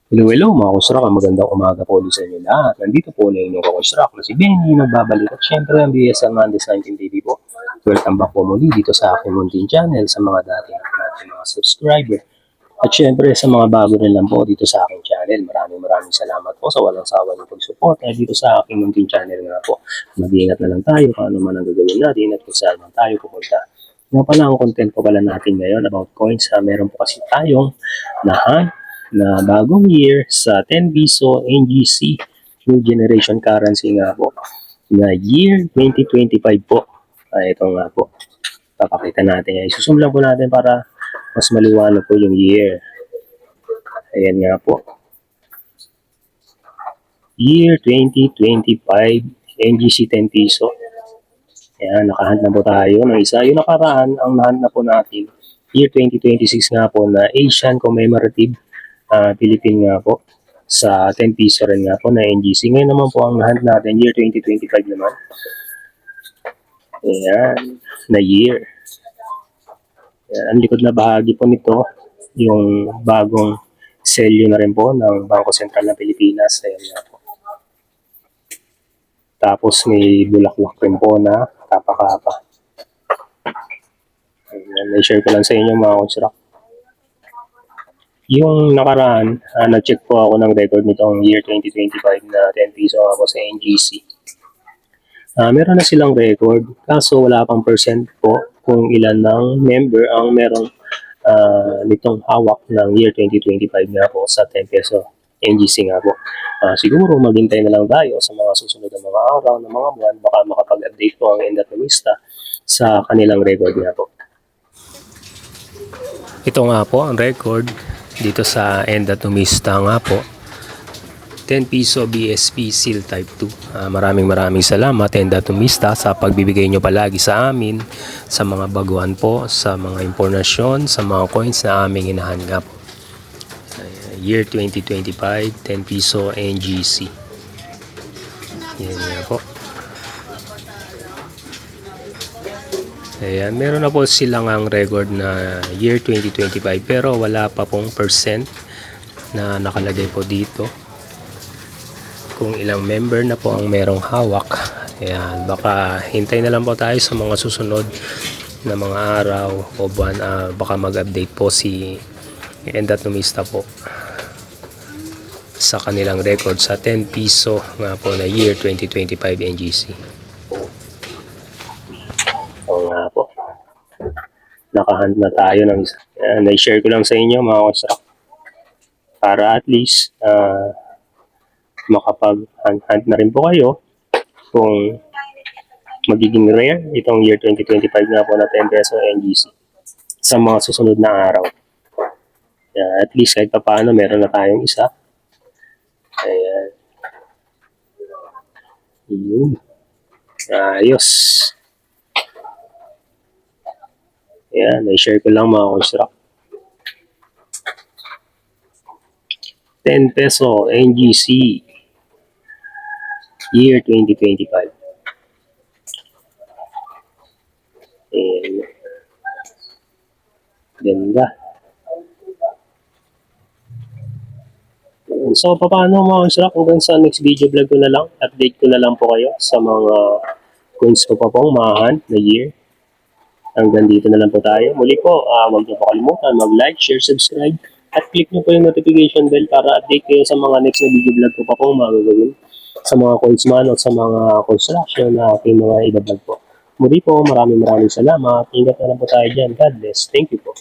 Hello, mga kusrak. Magandang umaga po ulit sa inyo lahat. Nandito po na inyong kakusrak na si Benny nagbabalik. At syempre ang BSM Mondays 19 TV po. Welcome back po muli dito sa aking munting channel sa mga dati natin mga subscriber. At syempre sa mga bago rin lang po dito sa aking channel. Maraming salamat po sa walang sawa ng pag-support dito sa aking munting channel nga po. Mag-iingat na lang tayo kung ano man ang gagawin natin at kung saan man tayo pupunta. Nga pala ang content po pala natin ngayon about coins. Meron po kasi tayong nahan na bagong year sa 10 piso NGC New Generation Currency nga po na year 2025 po. Ito nga po. Papakita natin. Isusumlan po natin para mas maliwanag po yung year. Ayan nga po. Year 2025 NGC 10 piso. Ayan, nakahunt na po tayo ng isa. Yung nakaraan, ang nahunt na po natin year 2026 nga po na Asian Commemorative Philippine nga po sa 10 piso rin nga po na NGC. Ngayon naman po ang hunt natin year 2025 naman. Ayan, na year. Ayan, ang likod na bahagi po nito, yung bagong selyo na rin po ng Bangko Sentral ng Pilipinas. Ayan nga po. Tapos may bulaklak rin po na kapakapa. Ayan, na-share ko lang sa inyo mga kusrak. Yung nakaraan, nag-check po ako ng record nitong year 2025 na 10 piso ako sa NGC. Meron na silang record, kaso wala pang percent po kung ilan ng member ang merong nitong hawak ng year 2025 nga po sa 10 peso NGC nga po. Siguro maghintay na lang tayo sa mga susunod na mga araw, na mga buwan, baka makapag-update po ang endatomista sa kanilang record nga po. Ito nga po ang record dito sa endatomista nga po. 10 piso BSP Seal Type 2. Maraming salamat endatomista sa pagbibigay nyo palagi sa amin sa mga baguhan po, sa mga impormasyon, sa mga coins na aming inahan nga po. Year 2025, 10 piso NGC. Yan nga po. Ayan, meron na po silang ang record na year 2025 pero wala pa pong percent na nakalagay po dito kung ilang member na po ang merong hawak. Ayan, baka hintay na lang po tayo sa mga susunod na mga araw o buwan. Baka mag-update po si endatomista po sa kanilang record sa 10 piso nga po na year 2025 NGC. O nga po, nakahunt na tayo ng isa. Na-share ko lang sa inyo mga kusrak para at least makapag-hunt na rin po kayo kung magiging rare itong year 2025 nga po na 10 peso NGC sa mga susunod na araw. At least kahit pa paano meron na tayong isa. Ayan. Yun. Ayos. Ayan, na-share ko lang mga kusrak. 10 peso NGC year 2025. Ayan. Ganda. So, paano mga kusrak, hanggang sa next video vlog ko na lang, update ko na lang po kayo sa mga coins ko pa pong mahan na year. Hanggang dito na lang po tayo. Muli po, huwag niyo po kalimutan mag-like, share, subscribe, at click niyo po yung notification bell para update kayo sa mga next na video vlog ko pa pong magagawin sa mga coins man o sa mga construction na aking mga i-vlog po. Muli po, maraming salamat. Ingat na lang po tayo dyan. God bless. Thank you po.